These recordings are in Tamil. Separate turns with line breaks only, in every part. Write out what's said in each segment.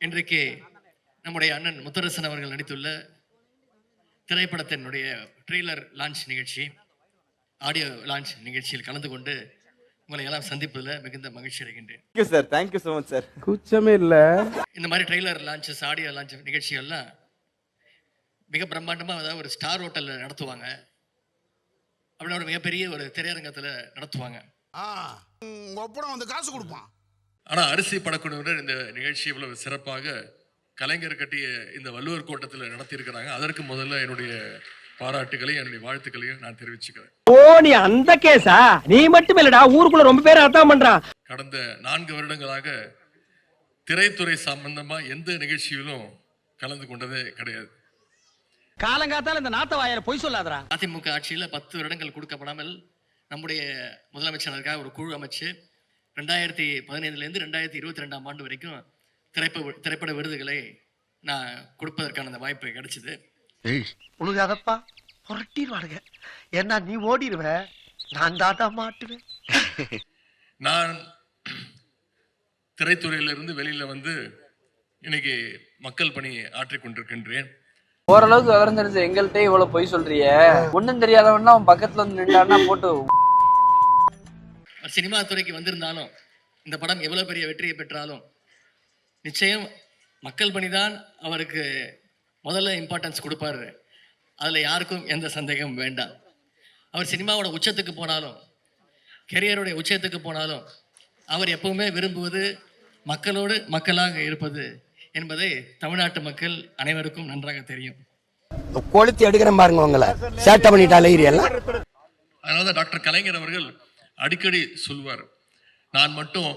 இன்றைக்கு நம்முடைய அண்ணன் முத்தரசன் அவர்கள் நடித்துள்ள திரைப்படத்தினுடைய ட்ரெய்லர் லான்ச் நிகழ்ச்சி, ஆடியோ லான்ச் நிகழ்ச்சியில் கலந்து கொண்டு உங்களை எல்லாம் சந்திப்பதில் மிகுந்த மகிழ்ச்சி அடைகின்றேன்.
Thank you so much sir.
கூச்சமே இல்ல.
இந்த மாதிரி ட்ரெய்லர் லான்ச்சஸ், ஆடியோ லான்ச் நிகழ்ச்சிகள்லாம் மிக பிரம்மாண்டமாக அதாவது ஒரு ஸ்டார் ஹோட்டலில் நடத்துவாங்க, அப்படின்னா ஒரு மிகப்பெரிய ஒரு திரையரங்கத்தில் நடத்துவாங்க.
வந்து காசு கொடுப்பான்.
ஆனால் அரிசி படக்குழுவினர் இந்த நிகழ்ச்சி இவ்வளவு சிறப்பாக கலைஞர் கட்டிய இந்த வள்ளுவர் கோட்டத்தில் நடத்தியிருக்கிறாங்க. அதற்கு முதல்ல என்னுடைய பாராட்டுகளையும் என்னுடைய வாழ்த்துக்களையும் நான் தெரிவிச்சுக்கிறேன்.
ஓ, நீ அந்த கேஸா? நீ மட்டும் இல்லடா, ஊருக்குள்ள ரொம்ப பேர் அதான் பண்றான்.
கடந்த 4 வருடங்களாக திரைத்துறை சம்பந்தமா எந்த நிகழ்ச்சியிலும் கலந்து கொண்டதே கிடையாது.
காலங்காத்தால இந்த நாத்த வாயில பொய் சொல்லாதடா.
அதிமுக ஆட்சியில் 10 வருடங்கள் கொடுக்கப்படாமல் நம்முடைய முதலமைச்சருக்காக ஒரு குழு அமைச்சு 2015 2022 ஆண்டு வரைக்கும் திரைப்பட விருதுகளை நான் கொடுப்பதற்கான அந்த வாய்ப்பு கிடைச்சது.
உழுகாதப்பா, புரட்டிடுவானுங்க. ஏன்னா நீ ஓடிடுவ, நான் தாத்தா மாட்டுவேன்.
நான் திரைத்துறையிலிருந்து வெளியில வந்து இன்னைக்கு மக்கள் பணி ஆற்றிக் கொண்டிருக்கின்றேன்.
ஓரளவுக்கு விவரம் தெரிஞ்ச எங்கள்கிட்ட இவ்வளவு பொய் சொல்றிய, ஒன்னும் தெரியாதவன்னா அவன் பக்கத்துல வந்து நின்றான்னா போட்டு.
சினிமா துறைக்கு வந்திருந்தாலும் இந்த படம் எவ்வளவு பெரிய வெற்றியை பெற்றாலும் நிச்சயம் மக்கள் பணிதான் அவருக்கு முதல்ல இம்பார்ட்டன்ஸ் கொடுப்பாரு. அதுல யாருக்கும் எந்த சந்தேகமும் வேண்டாம். அவர் சினிமாவோட உச்சத்துக்கு போனாலும், கெரியருடைய உச்சத்துக்கு போனாலும் அவர் எப்பவுமே விரும்புவது மக்களோடு மக்களாக இருப்பது என்பதை தமிழ்நாட்டு மக்கள் அனைவருக்கும் நன்றாக தெரியும்.
கொளுத்தி எடுக்கிறேன் பாருங்க உங்களை, சேட்டை பண்ணிட்டாலே எல்லாம்.
அதனால டாக்டர் கலைஞர் அவர்கள் அடிக்கடி சொல்வார், நான் மட்டும்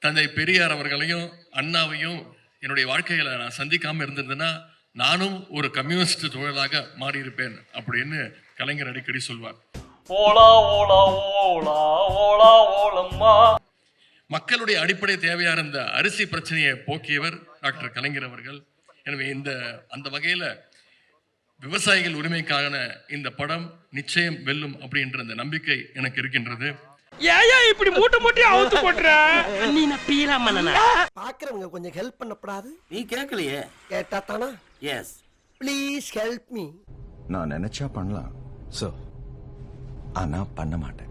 தந்தை பெரியார் அவர்களையும் அண்ணாவையும் என்னுடைய வாழ்க்கையில நான் சந்திக்காம இருந்திருந்தேன்னா நானும் ஒரு கம்யூனிஸ்ட் தொழிலாக மாறி இருப்பேன் அப்படின்னு கலைஞர் அடிக்கடி சொல்வார். மக்களுடைய அடிப்படை தேவையா இருந்த அரிசி பிரச்சனையை போக்கியவர் டாக்டர் கலைஞர் அவர்கள். எனவே அந்த வகையில விவசாயிகள் உரிமைக்கான இந்த படம் நிச்சயம் வெல்லும் அப்படின்ற அந்த நம்பிக்கை எனக்கு இருக்கின்றது.
ஏயா இப்படி மூட்டை மூட்டையா அவுத்து போட்ற? நீ நப்பியலா மன்னனா?
பாக்குறவங்க கொஞ்சம் ஹெல்ப் பண்ணப்படாது?
நீ கேட்கலையே.
கேட்டா தானா?
எஸ்.
Please help me.
நான் நினைச்சா பண்ணலாம், ஆனா பண்ண மாட்டேன்.